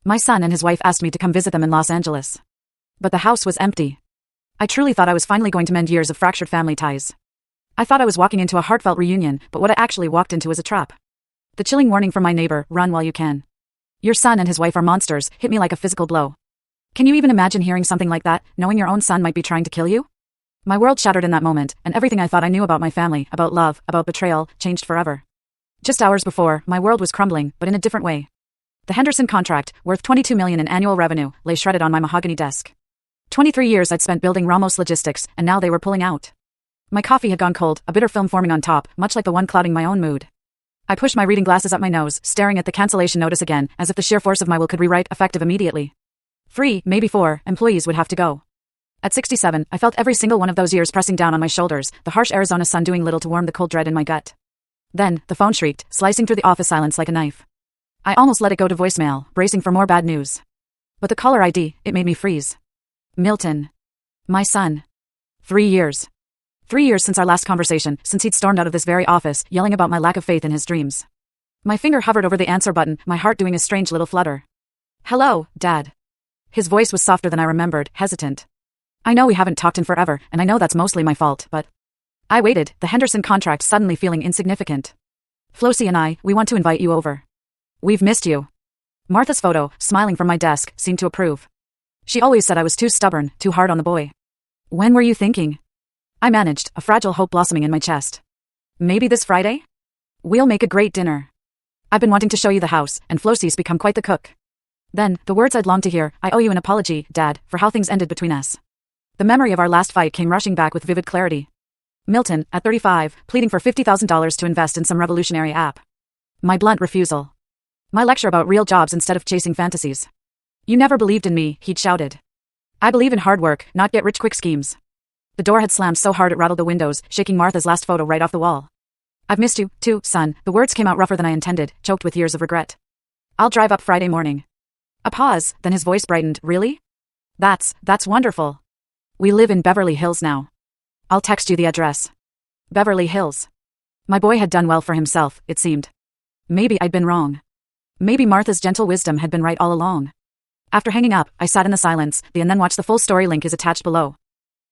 My son and his wife asked me to come visit them in Los Angeles. But the house was empty. I truly thought I was finally going to mend years of fractured family ties. I thought I was walking into a heartfelt reunion, but what I actually walked into was a trap. The chilling warning from my neighbor, "Run while you can. Your son and his wife are monsters," hit me like a physical blow. Can you even imagine hearing something like that, knowing your own son might be trying to kill you? My world shattered in that moment, and everything I thought I knew about my family, about love, about betrayal, changed forever. Just hours before, my world was crumbling, but in a different way. The Henderson contract, worth $22 million in annual revenue, lay shredded on my mahogany desk. 23 years I'd spent building Ramos Logistics, and now they were pulling out. My coffee had gone cold, a bitter film forming on top, much like the one clouding my own mood. I pushed my reading glasses up my nose, staring at the cancellation notice again, as if the sheer force of my will could rewrite effective immediately. 3, maybe 4, employees would have to go. At 67, I felt every single one of those years pressing down on my shoulders, the harsh Arizona sun doing little to warm the cold dread in my gut. Then, the phone shrieked, slicing through the office silence like a knife. I almost let it go to voicemail, bracing for more bad news. But the caller ID, it made me freeze. Milton. My son. 3 years. 3 years since our last conversation, since he'd stormed out of this very office, yelling about my lack of faith in his dreams. My finger hovered over the answer button, my heart doing a strange little flutter. "Hello, Dad." His voice was softer than I remembered, hesitant. I know we haven't talked in forever, and I know that's mostly my fault, but... I waited, the Henderson contract suddenly feeling insignificant. "Flosie and I, we want to invite you over. We've missed you." Martha's photo, smiling from my desk, seemed to approve. She always said I was too stubborn, too hard on the boy. "When were you thinking?" I managed, a fragile hope blossoming in my chest. "Maybe this Friday? We'll make a great dinner. I've been wanting to show you the house, and Flosie's become quite the cook." Then, the words I'd longed to hear, "I owe you an apology, Dad, for how things ended between us." The memory of our last fight came rushing back with vivid clarity. Milton, at 35, pleading for $50,000 to invest in some revolutionary app. My blunt refusal. My lecture about real jobs instead of chasing fantasies. "You never believed in me," he'd shouted. "I believe in hard work, not get-rich-quick schemes." The door had slammed so hard it rattled the windows, shaking Martha's last photo right off the wall. "I've missed you, too, son." The words came out rougher than I intended, choked with years of regret. "I'll drive up Friday morning." A pause, then his voice brightened. "Really? That's wonderful. We live in Beverly Hills now. I'll text you the address." Beverly Hills. My boy had done well for himself, it seemed. Maybe I'd been wrong. Maybe Martha's gentle wisdom had been right all along. After hanging up, I sat in the silence, and then watched the full story link is attached below.